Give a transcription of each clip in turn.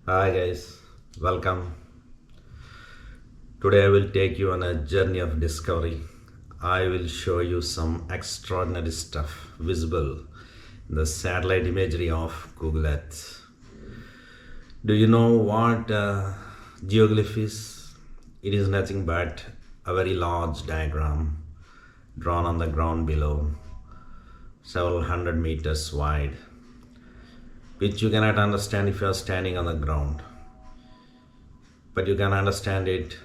Hi guys, welcome. Today I will take you on a journey of discovery. I will show you some extraordinary stuff visible in the satellite imagery of Google Earth. Do you know what geoglyph is? It is nothing but a very large diagram drawn on the ground below, several hundred meters wide, which you cannot understand if you are standing on the ground, but you can understand it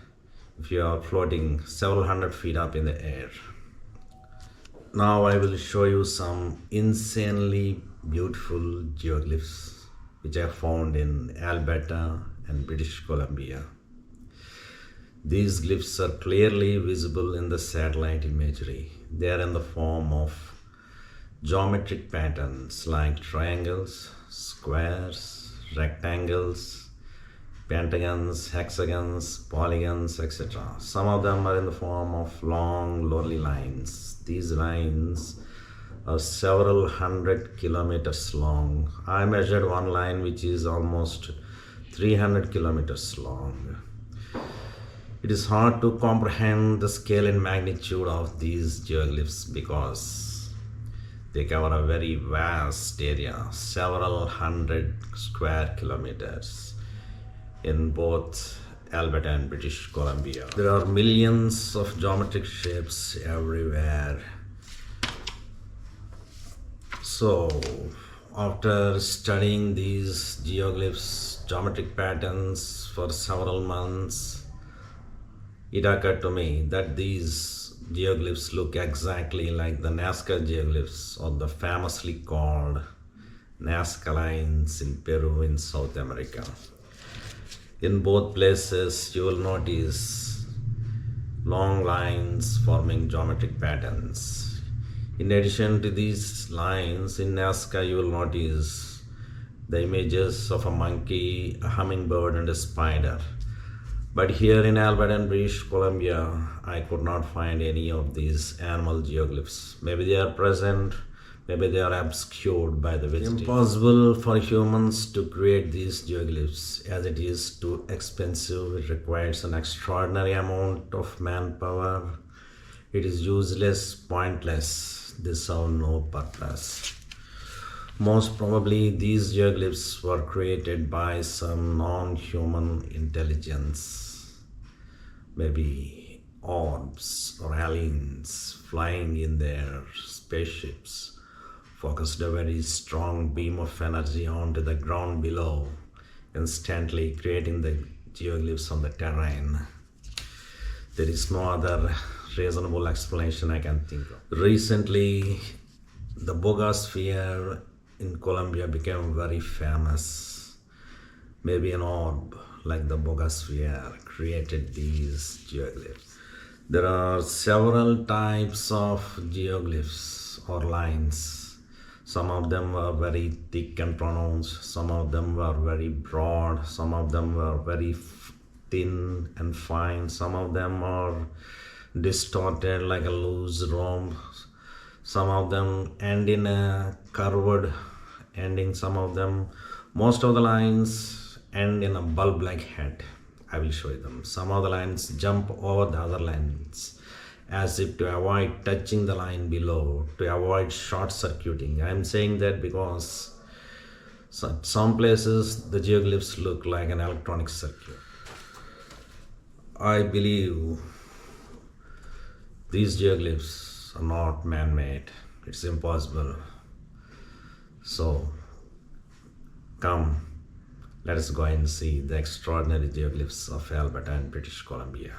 if you are floating several hundred feet up in the air. Now I will show you some insanely beautiful geoglyphs which I found in Alberta and British Columbia. These glyphs are clearly visible in the satellite imagery. They are in the form of geometric patterns like triangles, squares, rectangles, pentagons, hexagons, polygons, etc. Some of them are in the form of long, lonely lines. These lines are several hundred kilometers long. I measured one line which is almost 300 kilometers long. It is hard to comprehend the scale and magnitude of these geoglyphs because they cover a very vast area, several hundred square kilometers in both Alberta and British Columbia. There are millions of geometric shapes everywhere. So, after studying these geoglyphs, geometric patterns for several months, it occurred to me that these geoglyphs look exactly like the Nazca geoglyphs, or the famously called Nazca lines in Peru in South America. In both places, you will notice long lines forming geometric patterns. In addition to these lines, in Nazca, you will notice the images of a monkey, a hummingbird, and a spider. But here in Alberta and British Columbia, I could not find any of these animal geoglyphs. Maybe they are present, maybe they are obscured by the vegetation. It's impossible for humans to create these geoglyphs as it is too expensive. It requires an extraordinary amount of manpower. It is useless, pointless. They serve no purpose. Most probably these geoglyphs were created by some non-human intelligence, maybe orbs or aliens flying in their spaceships, focused a very strong beam of energy onto the ground below, instantly creating the geoglyphs on the terrain. There is no other reasonable explanation I can think of. Recently, the bogosphere in Colombia became very famous. Maybe an orb like the bogosphere created these geoglyphs. There are several types of geoglyphs or lines. Some of them were very thick and pronounced, some of them were very broad, some of them were very thin and fine, some of them are distorted like a loose rhomb, some of them end in a curved ending, some of them, most of the lines end in a bulb-like head. I will show you them. Some of the lines jump over the other lines as if to avoid touching the line below, to avoid short-circuiting. I am saying that because some places the geoglyphs look like an electronic circuit. I believe these geoglyphs are not man-made. It's impossible. So, come, let us go and see the extraordinary geoglyphs of Alberta and British Columbia.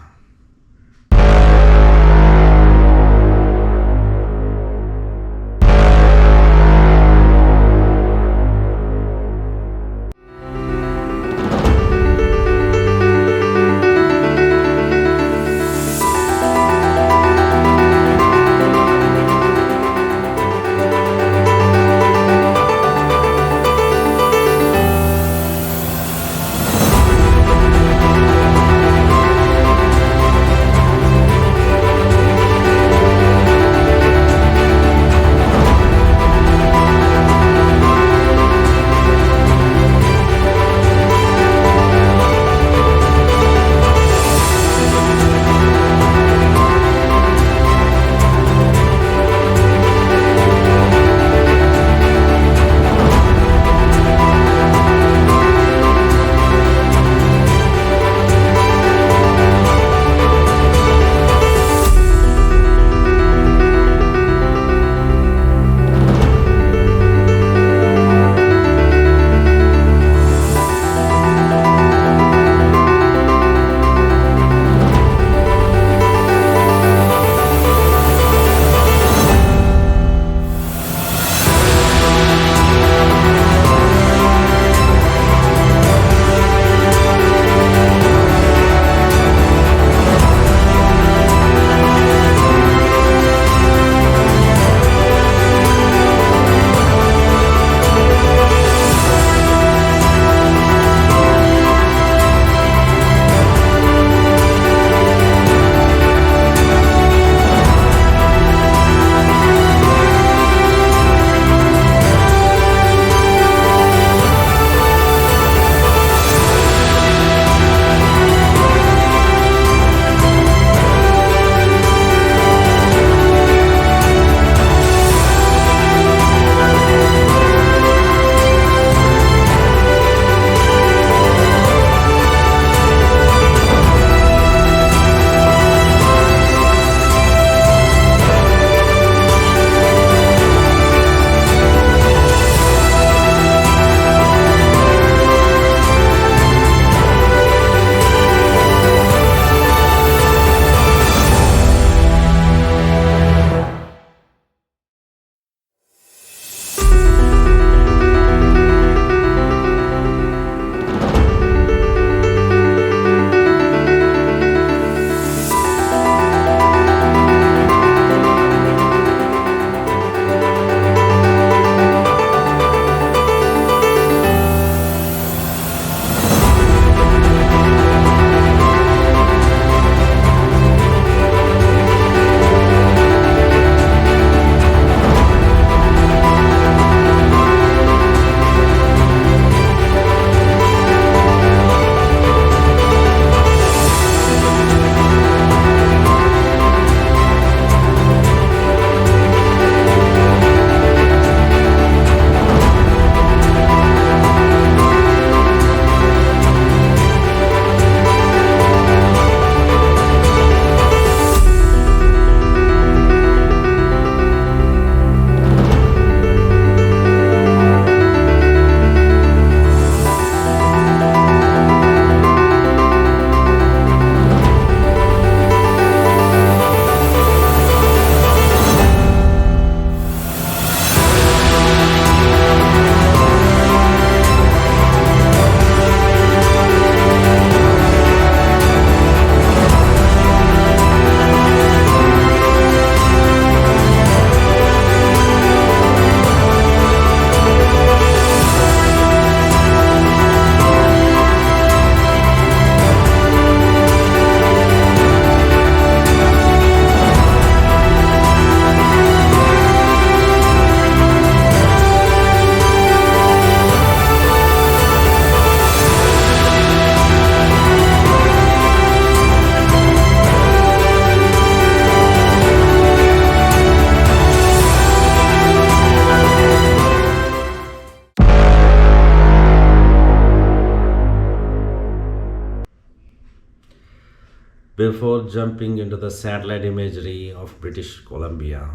Before jumping into the satellite imagery of British Columbia,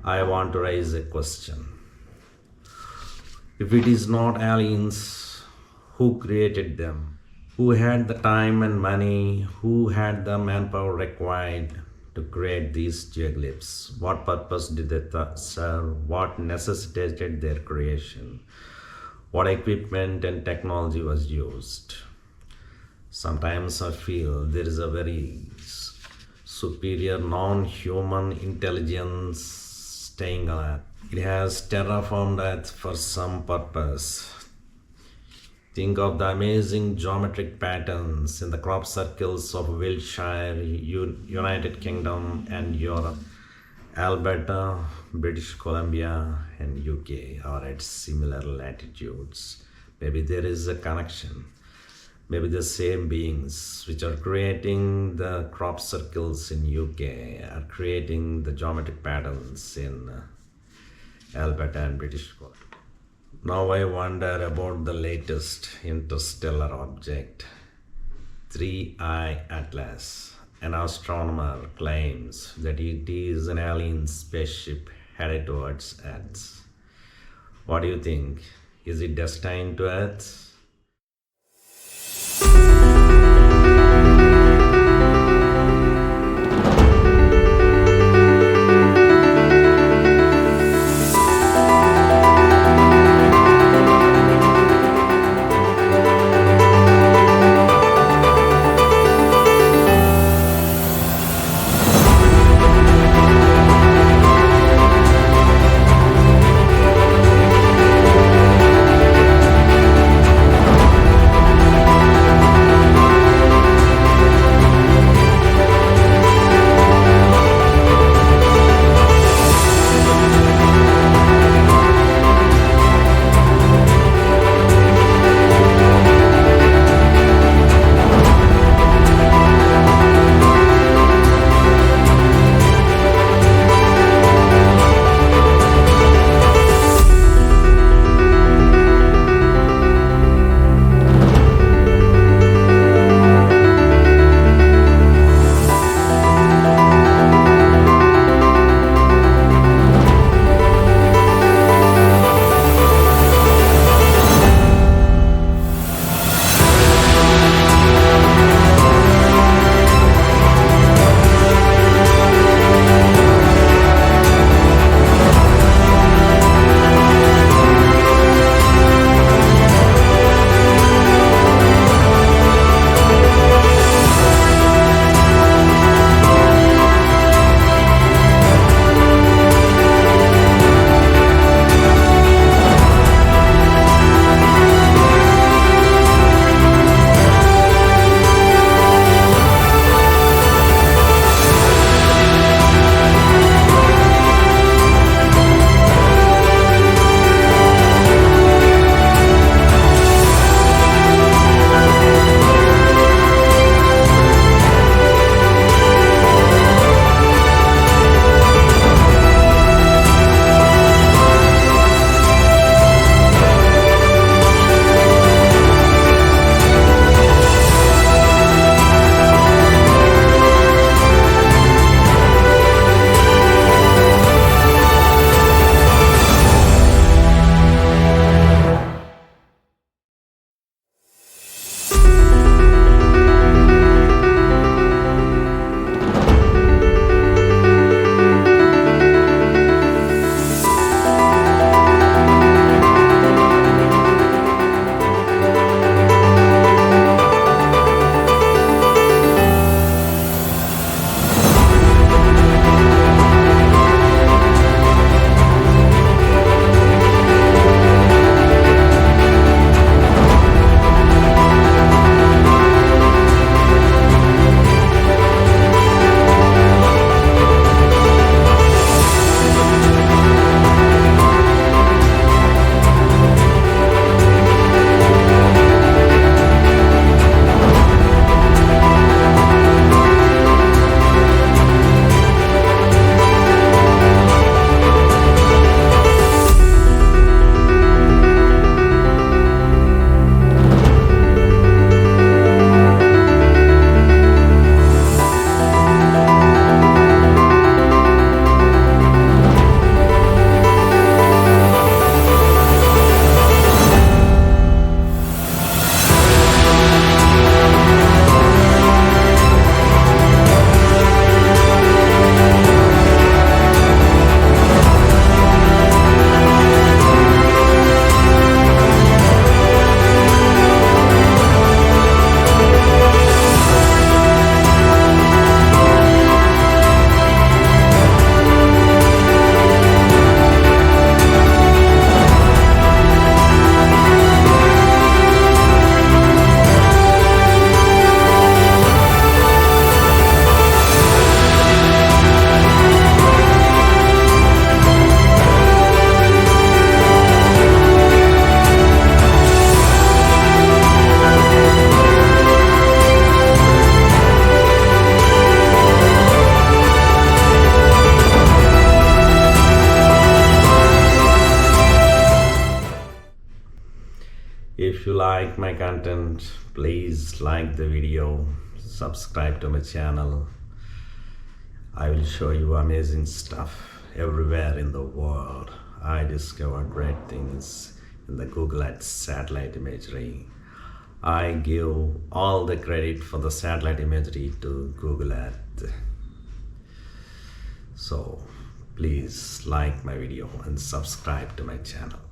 I want to raise a question. If it is not aliens, who created them? Who had the time and money? Who had the manpower required to create these geoglyphs? What purpose did they serve? What necessitated their creation? What equipment and technology was used? Sometimes I feel there is a very superior non-human intelligence staying on Earth. It has terraformed Earth for some purpose. Think of the amazing geometric patterns in the crop circles of Wiltshire, United Kingdom, and Europe. Alberta, British Columbia, and UK are at similar latitudes. Maybe there is a connection. Maybe the same beings which are creating the crop circles in UK are creating the geometric patterns in Alberta and British Columbia. Now I wonder about the latest interstellar object, 3I Atlas. An astronomer claims that it is an alien spaceship headed towards Earth. What do you think? Is it destined to Earth? if you like my content, please like the video, subscribe to my channel. I will show you amazing stuff everywhere in the world. I discovered great things in the Google Earth satellite imagery. I give all the credit for the satellite imagery to Google Earth. So please like my video and subscribe to my channel.